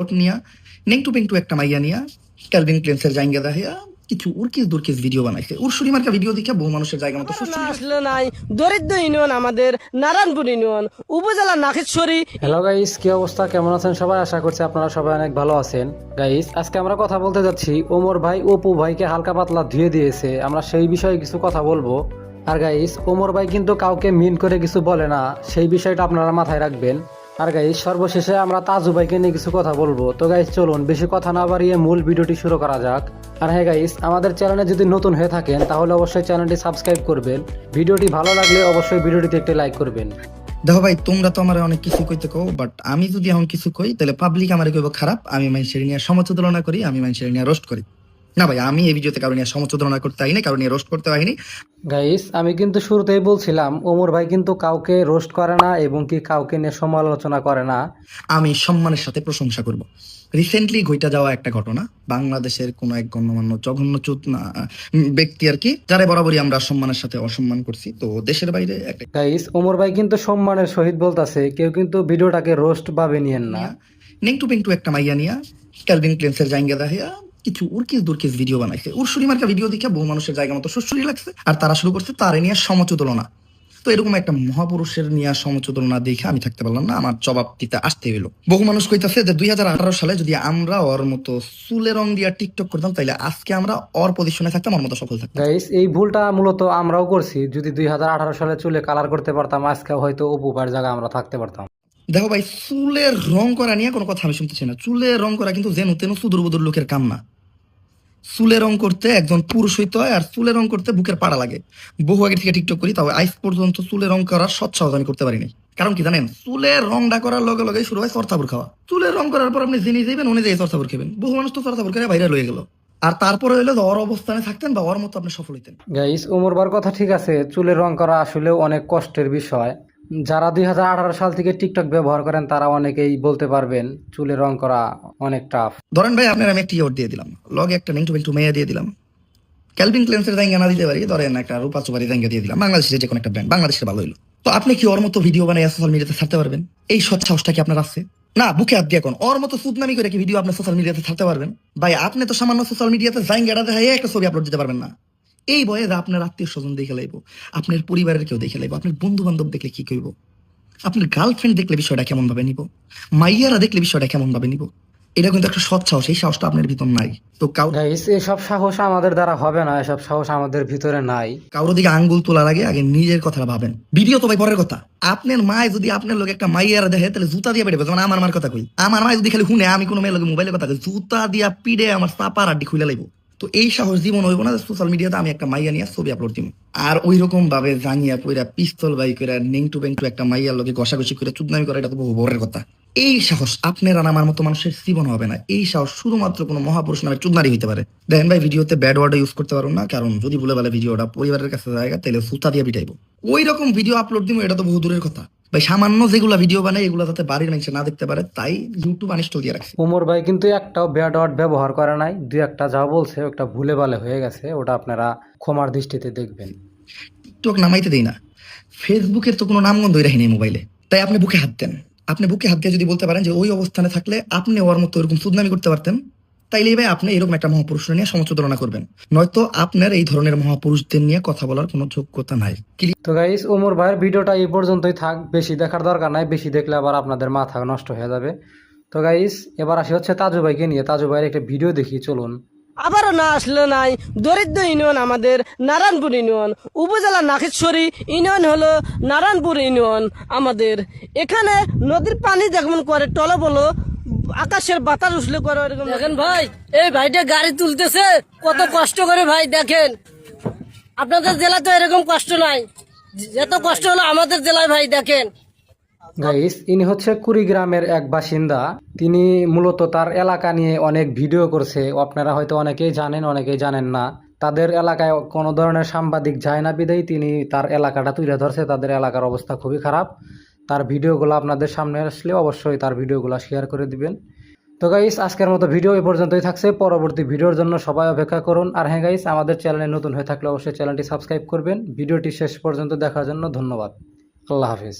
ওট নিয়া নেংটু পেংটু একটা মাইয়া নিয়া ক্যালভিন ক্লেন্সের জায়গা দেখাইয়া কিছু উরকিস দুরকিস ভিডিও বানাইছে। উরসুরি মার্কা ভিডিও দেখে বহু মানুষের জায়গা মতো আসলে নাই দরিদ্র ইউনিয়ন আমাদের নারায়ণপুর ইউনিয়ন উপজেলা নাখেশ্বরী। হ্যালো গাইস, কি অবস্থা, কেমন আছেন সবাই? আশা করছি আপনারা সবাই অনেক ভালো আছেন। গাইস, আজকে আমরা কথা বলতে যাচ্ছি ওমর ভাই অপু ভাইকে হালকা পাতলা ধুয়ে দিয়েছে, আমরা সেই বিষয়ে কিছু কথা বলবো। আর গাইস, ওমর ভাই কিন্তু কাউকে মিন করে কিছু বলে না, সেই বিষয়টা আপনারা মাথায় রাখবেন। আর গাইস, সর্বশেষে আমরা তাজু ভাইকে নিয়ে কিছু কথা বলবো। তো গাইস, চলুন বেশি কথা না বাড়িয়ে মূল ভিডিওটি শুরু করা যাক। আর হ্যাঁ গাইস, আমাদের চ্যানেলে যদি নতুন হয়ে থাকেন তাহলে অবশ্যই চ্যানেলটি সাবস্ক্রাইব করবেন। ভিডিওটি ভালো লাগলে অবশ্যই ভিডিওটিতে একটি লাইক করবেন। দেখো ভাই, তোমরা তো আমার অনেক কিছু কইতে কও, বাট আমি যদি এখন কিছু কই তাহলে পাবলিক আমার কইব খারাপ, আমি মানুষের নিয়ে সমালোচনা করি, আমি মানুষের নিয়ে রোস্ট করি। না ভাই, আমি এই ভিডিওতে কারণ নিয়ে সমালোচনা করতে আইনি, কারণ নিয়ে রোস্ট করতে আইনি। গাইস, আমি কিন্তু শুরুতেই বলছিলাম ওমর ভাই কিন্তু কাউকে রোস্ট করে না এবং কি কাউকে নিয়ে সমালোচনা করে না। আমি সম্মানের সাথে প্রশংসা করব। রিসেন্টলি ঘইটা যাওয়া একটা ঘটনা, বাংলাদেশের কোন এক গণ্যমান্য জঘন্য ব্যক্তি আর কি, যারা বরাবরই আমরা সম্মানের সাথে অসম্মান করছি, তো দেশের বাইরে একটা গাইস, ওমর ভাই কিন্তু সম্মানের সহিত বলতাছে, কেউ কিন্তু ভিডিওটাকে রোস্ট ভাবে নিয়েন না। নেংটু পেংটু একটা মাইয়া নিয়া ক্যালভিন ক্লেন্সের জায়গা দেখাইয়া কিছু উরকিস দুরকিস ভিডিও বানাইছে। উরসুরি মার্কা ভিডিও দেখে বহু মানুষের জায়গা মতো সুরসুরি লাগছে, আর তারা শুরু করছে তারে নিয়ে সমালোচনা। তো এরকম একটা মহাপুরুষের নিয়ে সমালোচনা দেখে আমি থাকতে পারলাম না, আমার জবাব দিতে আসতে হইলো। বহু মানুষ কইতাছে যে 2018 সালে যদি আমরা ওর মতো চুলে রং দিয়া টিকটক করতাম তাইলে আজকে আমরা ওর পজিশনে থাকতাম, ওর মতো সফল থাকতাম। গাইস, এই ভুলটা মূলত আমরাও করছি। যদি 2018 সালে চুলে কালার করতে পারতাম, আজকে হয়তো অপু ভাইয়ের জায়গায় আমরা থাকতে পারতাম। দেখো ভাই, চুলের রং করা নিয়ে কোনো কথা আমি শুনতেছি না। চুলের রং করা কিন্তু যেন তেন সুদূর বুদুর লোকের কাম না। চুলে রং করতে একজন পুরুষ হইতে হয়, আর চুলে রং করতে বুকের পাড়া লাগে। বহু আগে থেকে টিকটক করি, তাও আজ পর্যন্ত চুলে রং করার সৎ সাহস আমি করতে পারিনি। কারণ কি জানেন, চুলের রংটা করার লগে লগে শুরু হয় চর্চাপুর খাওয়া। চুলের রং করার পর আপনি জেনে যাবেন অনুযায়ী চর্চাপুর খাবেন। বহু মানুষ তো চর্চাপুর করে বাইরে লয়ে গেল, আর তারপরে হইলো যে ওর অবস্থানে থাকতেন বা ওর মতো আপনি সফল হইতেন। গাইস, ওমর ভাইয়ের কথা ঠিক আছে, চুলের রং করা আসলেও অনেক কষ্টের বিষয়। যারা 2018 সাল থেকে টিকটক ব্যবহার করেন তারা অনেকেই বলতে পারবেন চুলের রং করা অনেক টাফ। ধরেন ভাই, আপনার আমি একটা ইয়োর দিয়ে দিলাম, লগে একটা নেংটু বেংটু মেয়া দিয়ে দিলাম, ক্যালভিন ক্লেন্সের জায়গা না দিতে পারি, ধরেন একটা রূপা চুপারি জায়গা দিয়ে দিলাম, বাংলাদেশের যে কোনো একটা ব্র্যান্ড, বাংলাদেশের ভালো হইলো। তো আপনি কি ওর মতো ভিডিও বানাই সোশ্যাল মিডিয়াতে ছাড়তে পারবেন? এই সৎ সাহসটা কি আপনার আছে? না, বুকে হাত দিয়ে কোন ওর মতো সুদনামি করে কি ভিডিও আপনি সোশ্যাল মিডিয়াতে ছাড়তে পারবেন? ভাই, আপনি তো সামান্য সোশ্যাল মিডিয়াতে জায়গাটা দেখাই একটা ছবি আপলোড দিতে পারবেন না। এই বয়ে আপনার আত্মীয় স্বজন দেখে লাইব, আপনার পরিবারের কেউ দেখে লাইব, আপনার বন্ধু বান্ধব দেখলে কি কইব, আপনার গার্লফ্রেন্ড দেখলে বিষয়টা কেমন ভাবে নিব, মাইয়ারা দেখলে বিষয়টা কেমন ভাবে নিব। এটা কিন্তু একটা সৎ সাহস, এই সাহসটা আপনার ভিতর নাই। তো গাইস, এসব সাহস আমাদের দ্বারা হবে না, এসব সাহস আমাদের ভিতরে নাই। কারোর দিকে আঙ্গুল তোলার আগে আগে নিজের কথাটা ভাবেন। ভিডিও তো ভাই পরের কথা। আপনার মায় যদি আপনার লোক একটা মাইয়ারা দেখে তাহলে জুতা দিয়ে পেটে, যেমন আমার মার কথা কই, আমার মায় যদি খালি শুনে আমি কোনো মেয়ের লোক মোবাইলের কথা কই, জুতা দিয়া পিড়ে আমার চাপার আড্ডি খুলে লাইব। তো এই সাহস জীবন হইব না সোশ্যাল মিডিয়াতে আমি একটা মাইয়া নিয়ে ছবি আপলোড দিব, আর ওই রকম ভাবে জাঙ্গিয়া কইরা পিস্তল বাই কইরা নেংটু বেংটু একটা মাইয়ার লোকে ঘষাঘষি করে চুদনামি করে, এটা তো বহু বড়ের কথা। এই সাহস আপনার আর আমার মতো মানুষের জীবন হবে না। এই সাহস শুধুমাত্র কোনো মহাপুরুষ নামে চুদনারি হইতে পারে। দেখেন ভাই, ভিডিওতে ব্যাড ওয়ার্ড ইউজ করতে পারবো না, কারণ যদি ভুলে বলে ভিডিওটা পরিবারের কাছে জায়গা তাহলে সুতা দিয়ে পিটাইবো। ওই রকম ভিডিও আপলোড দিব, এটা তো বহু দূরের কথা। ভাই, সামান্য যেগুলা ভিডিও বানাই এগুলো যাতে বাড়ির মানুষ না দেখতে পারে, তাই ইউটিউব আনইনস্টল দিয়ে রাখছি। ওমর ভাই কিন্তু একটাও ব্যাড ওয়ার্ড ব্যবহার করে নাই, দুই একটা যা বলছে ওটা ভুলে ভালে হয়ে গেছে, ওটা আপনারা ক্ষমার দৃষ্টিতে দেখবেন। টিকটক নামাইতে দেই না, ফেসবুকের তো কোনো নামগন্ধ রাখি নেই মোবাইলে, তাই আপনি বুকে হাত দেন। আপনি বুকে হাত দিয়ে যদি বলতে পারেন যে ওই অবস্থানে থাকলে আপনি ওর মতো এরকম সুদনামি করতে পারতেন, তাইলে ভাই আপনি এরকম একটা মহাপুরুষ নিয়ে সমালোচনা করবেন, নয়তো আপনার এই ধরনের মহাপুরুষদের নিয়ে কথা বলার কোনো যোগ্যতা নাই। তো গাইস, ওমর ভাইয়ের ভিডিওটা এই পর্যন্তই থাক, বেশি দেখার দরকার নাই, বেশি দেখলে আবার আপনাদের মাথা নষ্ট হয়ে যাবে। তো গাইস, এবার আসি হচ্ছে তাজু ভাইকে নিয়ে। তাজু ভাইয়ের একটা ভিডিও দেখি, চলুন। আবারও না আসলে নাই দরিদ্র ইউনিয়ন আমাদের নারায়ণপুর ইউনিয়ন উপজেলা নাখেশ্বরী ইউনিয়ন হলো নারায়ণপুর ইউনিয়ন আমাদের। এখানে নদীর পানি যেমন করে টলবলো, আকাশের বাতাস উঠলে করে এরকম। দেখেন ভাই, এই ভাইটা গাড়ি তুলতেছে কত কষ্ট করে, ভাই দেখেন। আপনাদের জেলা তো এরকম কষ্ট নাই, এত কষ্ট হলো আমাদের জেলায়, ভাই দেখেন। গাইস, ইনি হচ্ছে কুড়িগ্রামের এক বাসিন্দা। তিনি মূলত তার এলাকা নিয়ে অনেক ভিডিও করছে, আপনারা হয়তো অনেকেই জানেন অনেকেই জানেন না। তাদের এলাকায় কোনো ধরনের সাংবাদিক যায় না বিদায় তিনি তার এলাকাটা তুলে ধরছে। তাদের এলাকার অবস্থা খুবই খারাপ। তার ভিডিওগুলো আপনাদের সামনে আসলে অবশ্যই তার ভিডিওগুলো শেয়ার করে দিবেন। তো গাইস, আজকের মতো ভিডিও এ পর্যন্তই থাকছে, পরবর্তী ভিডিওর জন্য সবাই অপেক্ষা করুন। আর হ্যাঁ গাইস, আমাদের চ্যানেলে নতুন হয়ে থাকলে অবশ্যই চ্যানেলটি সাবস্ক্রাইব করবেন। ভিডিওটি শেষ পর্যন্ত দেখার জন্য ধন্যবাদ। আল্লাহ হাফিজ।